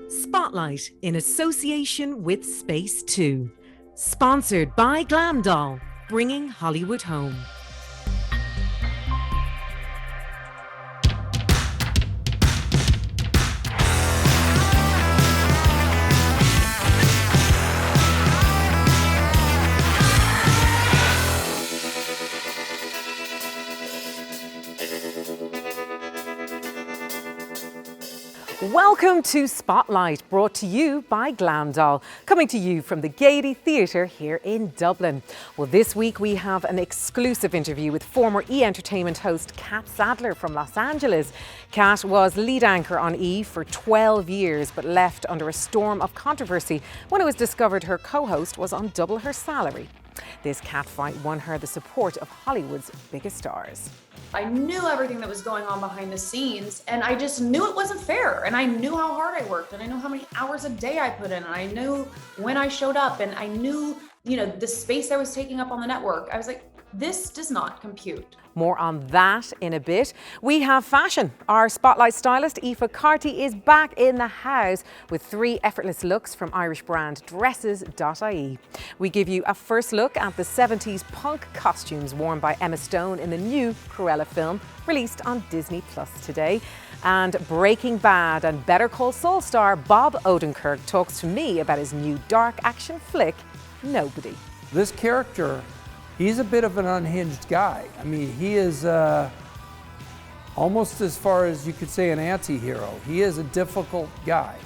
Spotlight in association with Space 2. Sponsored by Glam Doll, bringing Hollywood home. Welcome to Spotlight, brought to you by Glam Doll, coming to you from the Gaiety Theatre here in Dublin. Well, this week we have an exclusive interview with former E! Entertainment host Catt Saddler from Los Angeles. Catt was lead anchor on E! for 12 years, but left under a storm of controversy when it was discovered her co-host was on double her salary. This catfight won her the support of Hollywood's biggest stars. I knew everything that was going on behind the scenes, and I just knew it wasn't fair. And I knew how hard I worked, and I knew how many hours a day I put in, and I knew when I showed up, and I knew, the space I was taking up on the network. I was like, this does not compute. More on that in a bit. We have fashion. Our Spotlight stylist, Aoife Carty, is back in the house with 3 effortless looks from Irish brand Dresses.ie. We give you a first look at the 70s punk costumes worn by Emma Stone in the new Cruella film, released on Disney Plus today. And Breaking Bad and Better Call Saul star Bob Odenkirk talks to me about his new dark action flick, Nobody. This character, he's a bit of an unhinged guy. I mean, he is almost as far as you could say an anti-hero. He is a difficult guy.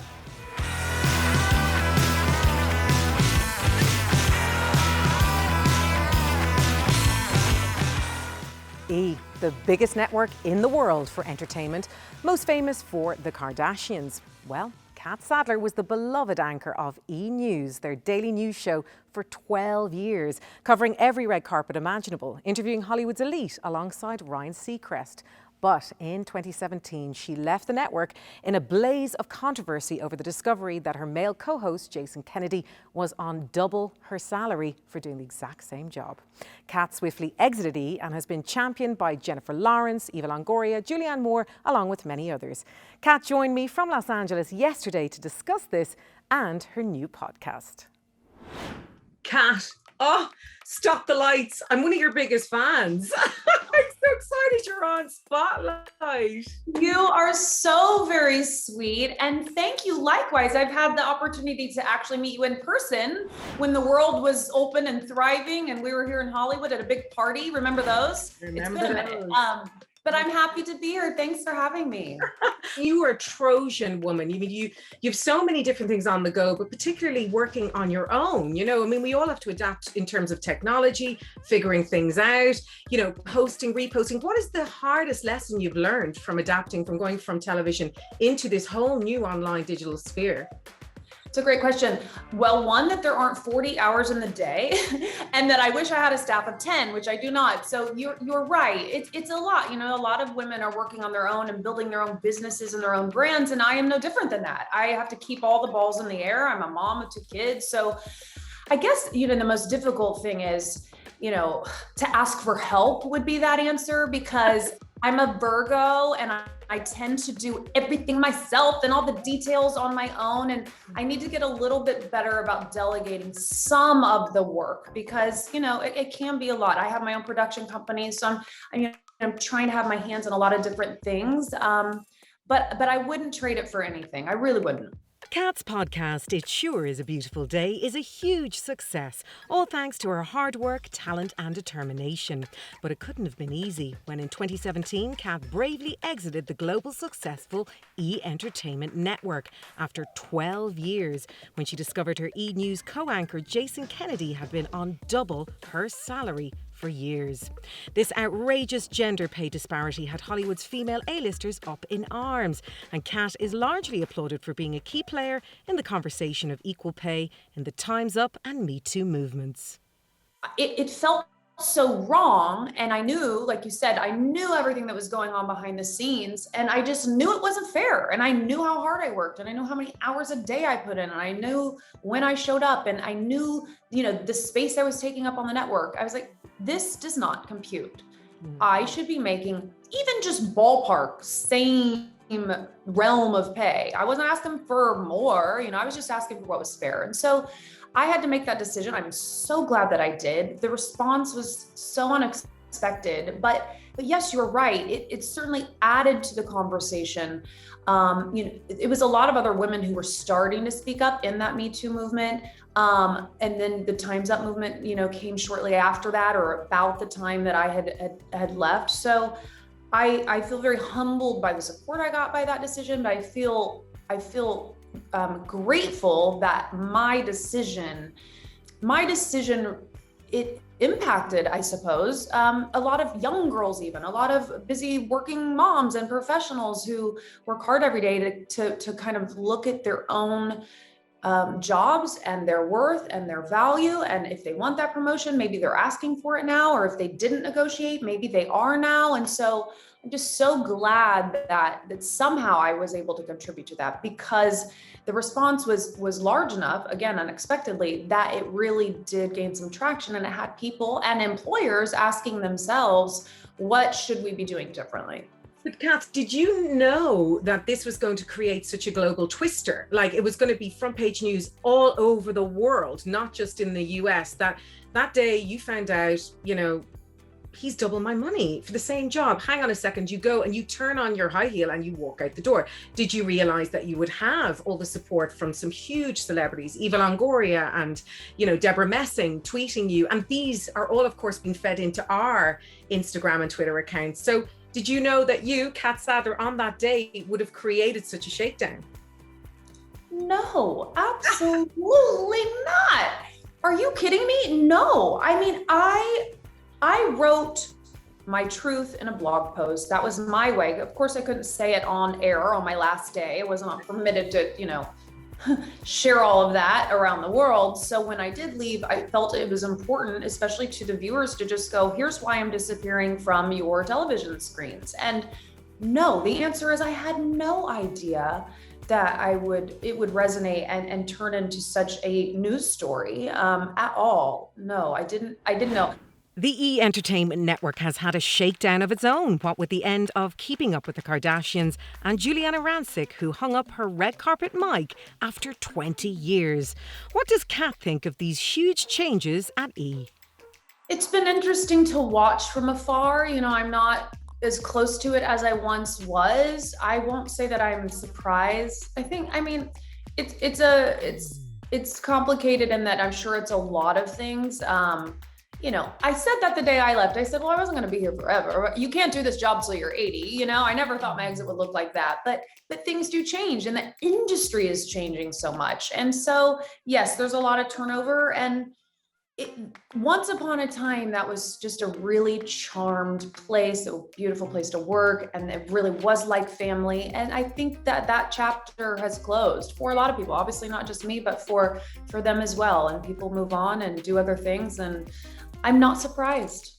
E! The biggest network in the world for entertainment, most famous for the Kardashians. Well, Catt Saddler was the beloved anchor of E! News, their daily news show, for 12 years, covering every red carpet imaginable, interviewing Hollywood's elite alongside Ryan Seacrest. But in 2017, she left the network in a blaze of controversy over the discovery that her male co-host, Jason Kennedy, was on double her salary for doing the exact same job. Catt swiftly exited E! And has been championed by Jennifer Lawrence, Eva Longoria, Julianne Moore, along with many others. Catt joined me from Los Angeles yesterday to discuss this and her new podcast. Catt, stop the lights. I'm one of your biggest fans. I'm so excited you're on Spotlight. You are so very sweet, and thank you likewise. I've had the opportunity to actually meet you in person when the world was open and thriving, and we were here in Hollywood at a big party. Remember those? Remember it's been a minute. But I'm happy to be here. Thanks for having me. You are a Trojan woman. You have so many different things on the go, but particularly working on your own. We all have to adapt in terms of technology, figuring things out, posting, reposting. What is the hardest lesson you've learned from adapting, from going from television into this whole new online digital sphere? It's a great question. Well, one, that there aren't 40 hours in the day, and that I wish I had a staff of 10, which I do not. So you're right. It's a lot. A lot of women are working on their own and building their own businesses and their own brands, and I am no different than that. I have to keep all the balls in the air. I'm a mom of 2 kids. So I guess, the most difficult thing is, to ask for help would be that answer, because I'm a Virgo and I tend to do everything myself and all the details on my own. And I need to get a little bit better about delegating some of the work, because, it can be a lot. I have my own production company, so I'm trying to have my hands on a lot of different things. But I wouldn't trade it for anything. I really wouldn't. Catt's podcast, It Sure Is a Beautiful Day, is a huge success, all thanks to her hard work, talent and determination. But it couldn't have been easy when in 2017, Catt bravely exited the global successful E! Entertainment network after 12 years, when she discovered her E! News co-anchor Jason Kennedy had been on double her salary for years. This outrageous gender pay disparity had Hollywood's female A-listers up in arms, and Catt is largely applauded for being a key player in the conversation of equal pay in the Time's Up and Me Too movements. It felt so wrong, and I knew, like you said, I knew everything that was going on behind the scenes, and I just knew it wasn't fair, and I knew how hard I worked, and I knew how many hours a day I put in, and I knew when I showed up, and I knew, the space I was taking up on the network. I was like, this does not compute. I should be making even just ballpark same realm of pay. I wasn't asking for more, you know, I was just asking for what was fair. And so I had to make that decision. I'm so glad that I did. The response was so unexpected, but yes, you're right. It certainly added to the conversation. You know, it was a lot of other women who were starting to speak up in that Me Too movement. And then the Time's Up movement, you know, came shortly after that, or about the time that I had left. So I feel very humbled by the support I got by that decision, but I feel grateful that my decision, it impacted, I suppose, a lot of young girls, even a lot of busy working moms and professionals who work hard every day to kind of look at their own jobs and their worth and their value. And if they want that promotion, maybe they're asking for it now, or if they didn't negotiate, maybe they are now. And so I'm just so glad that somehow I was able to contribute to that, because the response was large enough, again, unexpectedly, that it really did gain some traction, and it had people and employers asking themselves, what should we be doing differently? But Catt, did you know that this was going to create such a global twister? Like, it was going to be front page news all over the world, not just in the US, that day you found out, you know, he's double my money for the same job. Hang on a second, you go and you turn on your high heel and you walk out the door. Did you realize that you would have all the support from some huge celebrities, Eva Longoria and, you know, Deborah Messing tweeting you? And these are all, of course, being fed into our Instagram and Twitter accounts. So did you know that you, Catt Saddler, on that day would have created such a shakedown? No, absolutely not. Are you kidding me? No. I mean, I wrote my truth in a blog post. That was my way. Of course, I couldn't say it on air on my last day. I wasn't permitted to, you know, share all of that around the world. So when I did leave, I felt it was important, especially to the viewers, to just go, here's why I'm disappearing from your television screens. And no, the answer is I had no idea that it would resonate and turn into such a news story at all. No, I didn't know. The E! Entertainment Network has had a shakedown of its own, what with the end of Keeping Up with the Kardashians and Juliana Rancic, who hung up her red carpet mic after 20 years. What does Catt think of these huge changes at E! It's been interesting to watch from afar. You know, I'm not as close to it as I once was. I won't say that I'm surprised. It's complicated in that I'm sure it's a lot of things. You know, I said that the day I left. I said, well, I wasn't going to be here forever. You can't do this job till you're 80. You know, I never thought my exit would look like that. But things do change, and the industry is changing so much. And so, yes, there's a lot of turnover. And once upon a time, that was just a really charmed place, a beautiful place to work. And it really was like family. And I think that chapter has closed for a lot of people, obviously not just me, but for them as well. And people move on and do other things. And I'm not surprised.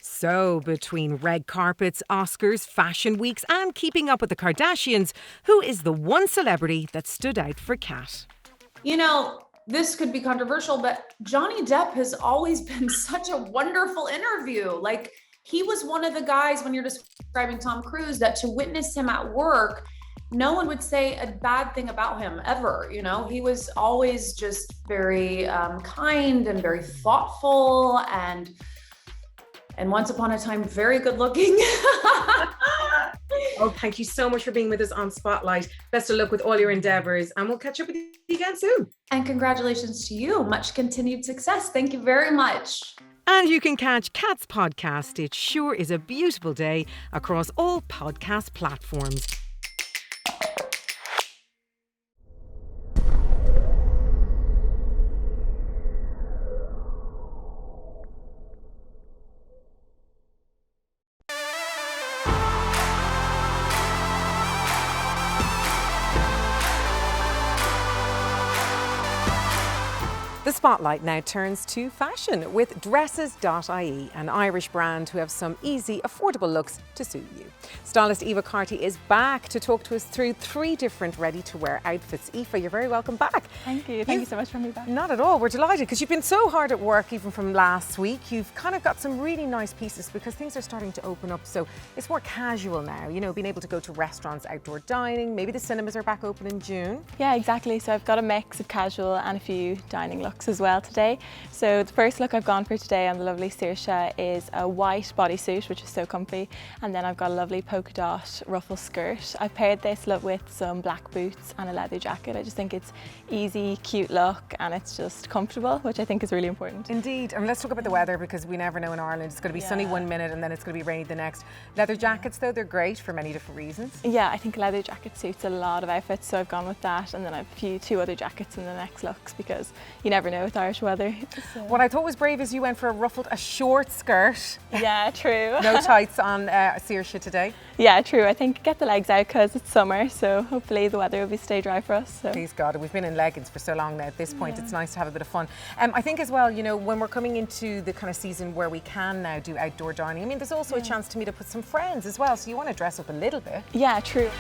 So, between red carpets, Oscars, fashion weeks, and Keeping Up with the Kardashians, who is the one celebrity that stood out for Catt? You know, this could be controversial, but Johnny Depp has always been such a wonderful interview. Like, he was one of the guys, when you're describing Tom Cruise, that to witness him at work, no one would say a bad thing about him ever. You know, he was always just very kind and very thoughtful, and once upon a time, very good looking. Oh, thank you so much for being with us on Spotlight. Best of luck with all your endeavors, and we'll catch up with you again soon. And congratulations to you. Much continued success. Thank you very much. And you can catch Catt's podcast, It Sure Is a Beautiful Day, across all podcast platforms. The spotlight now turns to fashion with Dresses.ie, an Irish brand who have some easy, affordable looks to suit you. Stylist Eva Carty is back to talk to us through 3 different ready-to-wear outfits. Eva, you're very welcome back. Thank you. Thank you so much for having me back. Not at all. We're delighted because you've been so hard at work even from last week. You've kind of got some really nice pieces because things are starting to open up. So it's more casual now, you know, being able to go to restaurants, outdoor dining. Maybe the cinemas are back open in June. Yeah, exactly. So I've got a mix of casual and a few dining looks as well today. So the first look I've gone for today on the lovely Saoirse is a white bodysuit, which is so comfy. And then I've got a lovely polka dot ruffle skirt. I've paired this look with some black boots and a leather jacket. I just think it's easy, cute look, and it's just comfortable, which I think is really important. Indeed. And let's talk about the weather because we never know in Ireland. It's going to be sunny one minute and then it's going to be rainy the next. Leather jackets though, they're great for many different reasons. Yeah, I think a leather jacket suits a lot of outfits, so I've gone with that, and then I have 2 other jackets in the next looks because you never know with Irish weather. So. What I thought was brave is you went for a short skirt. Yeah, true. No tights on Saoirse today. Yeah, true. I think get the legs out because it's summer, so hopefully the weather will stay dry for us. So. Please God, we've been in leggings for so long now. At this point, it's nice to have a bit of fun. I think as well, you know, when we're coming into the kind of season where we can now do outdoor dining, I mean, there's also a chance to meet up with some friends as well, so you want to dress up a little bit. Yeah, true.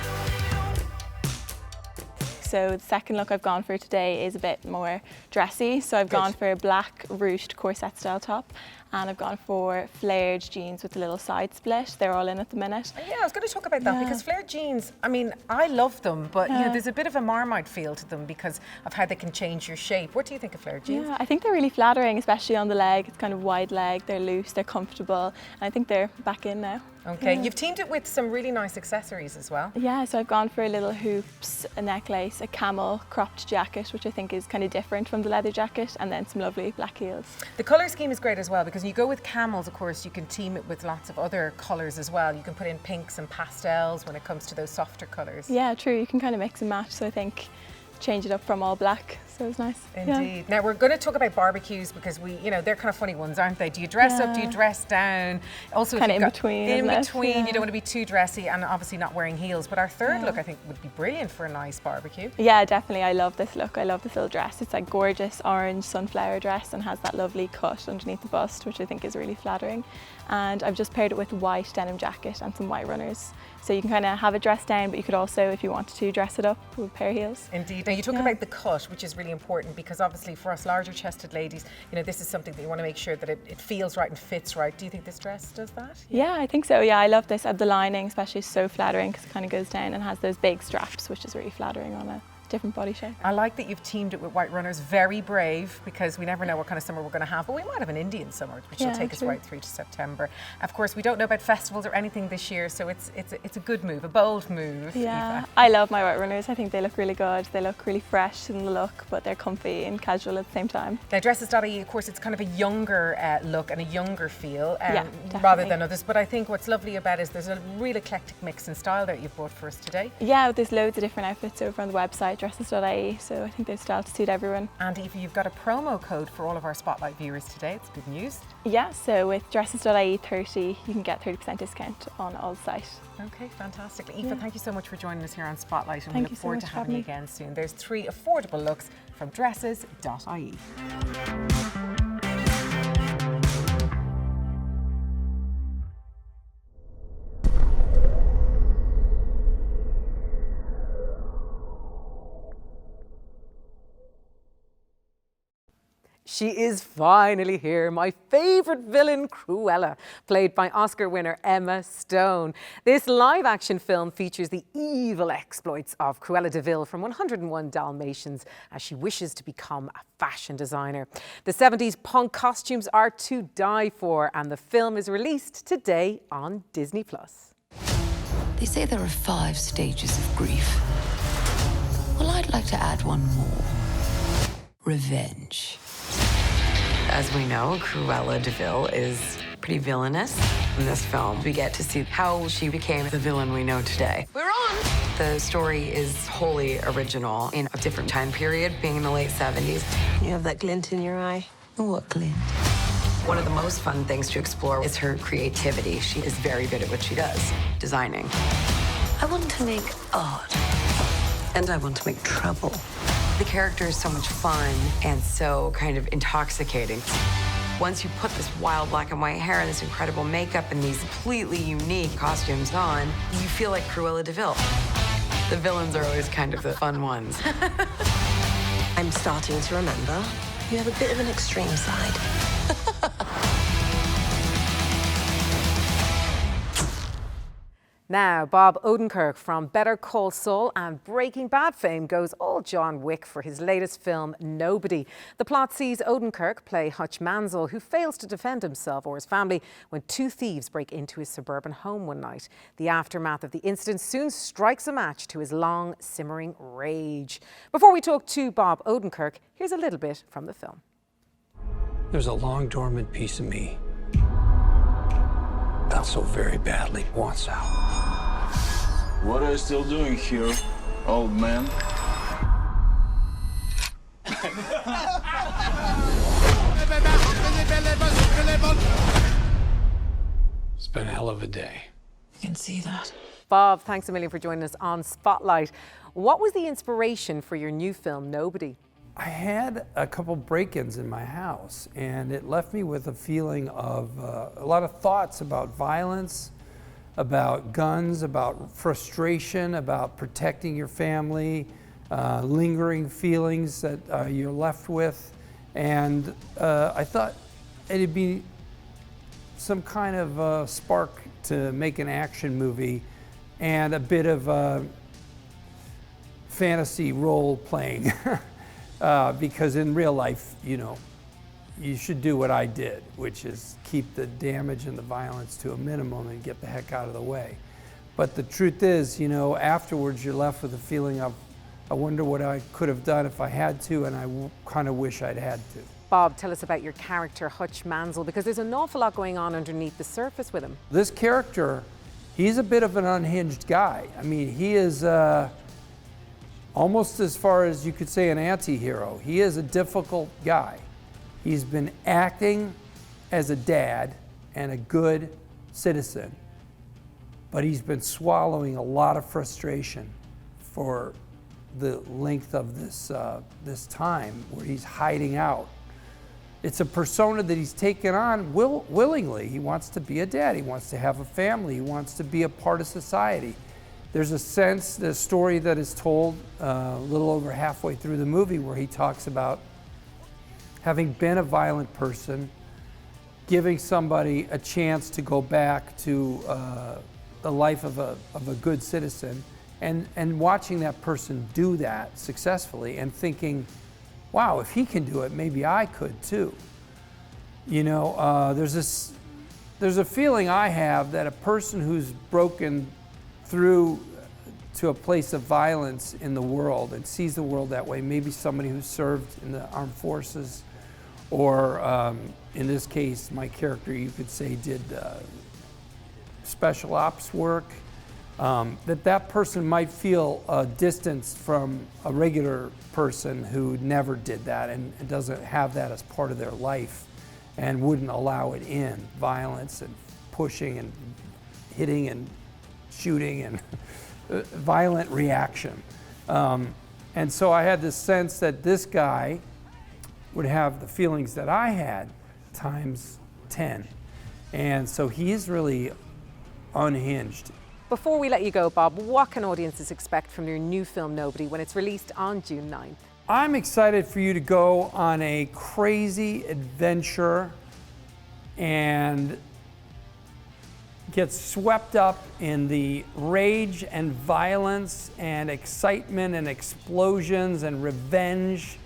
So the second look I've gone for today is a bit more dressy. So I've gone for a black ruched corset style top, and I've gone for flared jeans with a little side split. They're all in at the minute. Yeah, I was going to talk about that because flared jeans, I mean, I love them, but you know, there's a bit of a Marmite feel to them because of how they can change your shape. What do you think of flared jeans? Yeah, I think they're really flattering, especially on the leg. It's kind of wide leg, they're loose, they're comfortable, and I think they're back in now. Okay, you've teamed it with some really nice accessories as well. Yeah, so I've gone for a little hoops, a necklace, a camel cropped jacket, which I think is kind of different from the leather jacket, and then some lovely black heels. The colour scheme is great as well because when you go with camels, of course, you can team it with lots of other colours as well. You can put in pinks and pastels when it comes to those softer colours. Yeah, true, you can kind of mix and match, so I think change it up from all black, so it's nice. Indeed. Now we're going to talk about barbecues because you know, they're kind of funny ones, aren't they? Do you dress up? Do you dress down? Also, kind of in between. In between, you don't want to be too dressy and obviously not wearing heels. But our third look, I think, would be brilliant for a nice barbecue. Yeah, definitely. I love this look. I love this little dress. It's like gorgeous orange sunflower dress and has that lovely cut underneath the bust, which I think is really flattering. And I've just paired it with a white denim jacket and some white runners. So you can kind of have it dressed down, but you could also, if you wanted to, dress it up with a pair of heels. Indeed. Now you talk about the cut, which is really important because obviously for us larger chested ladies, you know, this is something that you want to make sure that it feels right and fits right. Do you think this dress does that? Yeah, I think so. Yeah, I love this. The lining especially is so flattering because it kind of goes down and has those big straps, which is really flattering on a different body shape. I like that you've teamed it with white runners. Very brave because we never know what kind of summer we're going to have, but we might have an Indian summer which will take us right through to September. Of course, we don't know about festivals or anything this year, so it's a good move, a bold move. Yeah, Eva. I love my white runners. I think they look really good. They look really fresh in the look, but they're comfy and casual at the same time. Now Dresses.ie, of course, it's kind of a younger look and a younger feel definitely. rather than others, but I think what's lovely about it is there's a real eclectic mix and style that you've brought for us today. Yeah, there's loads of different outfits over on the website, Dresses.ie. So I think there's style to suit everyone. And Eva, you've got a promo code for all of our Spotlight viewers today. It's good news. Yeah, so with Dresses.ie 30, you can get 30% discount on all the site. Okay, fantastic. Eva, thank you so much for joining us here on Spotlight, and Thank we you look so forward much to for having you having me. again soon. There's 3 affordable looks from Dresses.ie. She is finally here, my favourite villain, Cruella, played by Oscar winner Emma Stone. This live-action film features the evil exploits of Cruella de Vil from 101 Dalmatians as she wishes to become a fashion designer. The 70s punk costumes are to die for, and the film is released today on Disney+. They say there are 5 stages of grief. Well, I'd like to add one more. Revenge. As we know, Cruella de Vil is pretty villainous. In this film, we get to see how she became the villain we know today. We're on! The story is wholly original in a different time period, being in the late 70s. You have that glint in your eye. What glint? One of the most fun things to explore is her creativity. She is very good at what she does, designing. I want to make art. And I want to make trouble. The character is so much fun and so kind of intoxicating. Once you put this wild black and white hair and this incredible makeup and these completely unique costumes on, you feel like Cruella DeVille. The villains are always kind of the fun ones. I'm starting to remember. You have a bit of an extreme side. Now, Bob Odenkirk from Better Call Saul and Breaking Bad fame goes all John Wick for his latest film, Nobody. The plot sees Odenkirk play Hutch Mansell, who fails to defend himself or his family when two thieves break into his suburban home one night. The aftermath of the incident soon strikes a match to his long, simmering rage. Before we talk to Bob Odenkirk, here's a little bit from the film. There's a long dormant piece of me that so very badly wants out. What are you still doing here, old man? It's been a hell of a day. I can see that. Bob, thanks a million for joining us on Spotlight. What was the inspiration for your new film, Nobody? I had a couple break-ins in my house, and it left me with a feeling of a lot of thoughts about violence, about guns, about frustration, about protecting your family, lingering feelings that you're left with. And I thought it'd be some kind of spark to make an action movie and a bit of fantasy role playing. Because in real life, you know, you should do what I did, which is keep the damage and the violence to a minimum and get the heck out of the way. But the truth is, you know, afterwards you're left with a feeling of, I wonder what I could have done if I had to, and I kind of wish I'd had to. Bob, tell us about your character, Hutch Mansell, because there's an awful lot going on underneath the surface with him. This character, he's a bit of an unhinged guy. I mean, he is almost as far as you could say an anti-hero. He is a difficult guy. He's been acting as a dad and a good citizen, but he's been swallowing a lot of frustration for the length of this time where he's hiding out. It's a persona that he's taken on willingly. He wants to be a dad, he wants to have a family, he wants to be a part of society. There's a sense, the story that is told a little over halfway through the movie where he talks about having been a violent person, giving somebody a chance to go back to the life of a good citizen, and watching that person do that successfully and thinking, wow, if he can do it, maybe I could too. You know, there's a feeling I have that a person who's broken through to a place of violence in the world and sees the world that way, maybe somebody who served in the armed forces, or in this case, my character, you could say, did special ops work, that person might feel distanced from a regular person who never did that and doesn't have that as part of their life and wouldn't allow it in, violence and pushing and hitting and shooting and violent reaction. And so I had this sense that this guy would have the feelings that I had times 10. And so he's really unhinged. Before we let you go, Bob, what can audiences expect from your new film, Nobody, when it's released on June 9th? I'm excited for you to go on a crazy adventure and get swept up in the rage and violence and excitement and explosions and revenge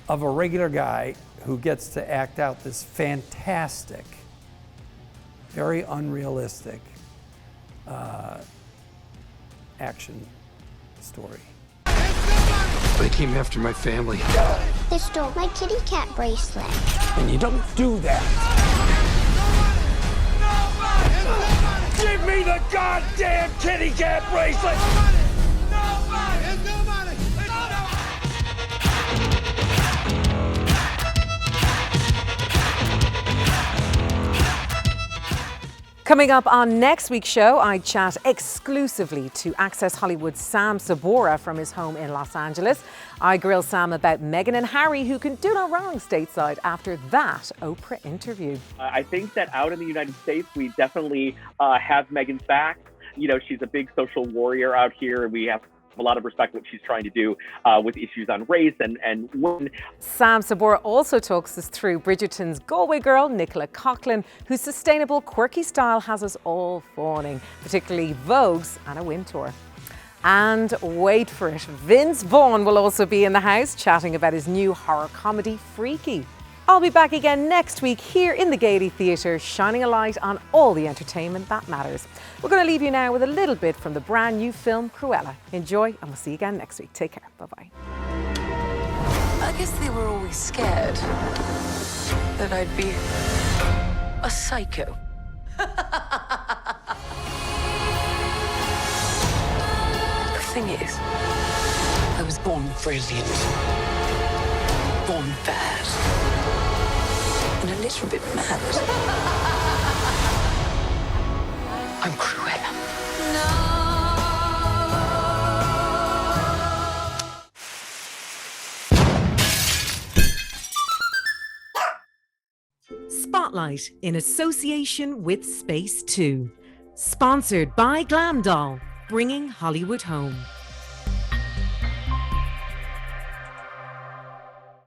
of a regular guy who gets to act out this fantastic, very unrealistic action story. They came after my family. They stole my kitty cat bracelet. And you don't do that. Give me the goddamn kitty cat bracelet! Coming up on next week's show, I chat exclusively to Access Hollywood's Sam Sabora from his home in Los Angeles. I grill Sam about Meghan and Harry, who can do no wrong stateside after that Oprah interview. I think that out in the United States, we definitely have Meghan's back. You know, she's a big social warrior out here. We have a lot of respect for what she's trying to do with issues on race and women. Sam Sabora also talks us through Bridgerton's Galway girl, Nicola Coughlan, whose sustainable, quirky style has us all fawning, particularly Vogue's Anna Wintour. And wait for it, Vince Vaughn will also be in the house chatting about his new horror comedy, Freaky. I'll be back again next week here in the Gaiety Theatre, shining a light on all the entertainment that matters. We're going to leave you now with a little bit from the brand new film, Cruella. Enjoy, and we'll see you again next week. Take care. Bye-bye. I guess they were always scared that I'd be a psycho. The thing is, I was born brilliant, born bad, and a little bit mad. I'm Cruella. Spotlight in association with Space 2. Sponsored by Glam Doll, bringing Hollywood home.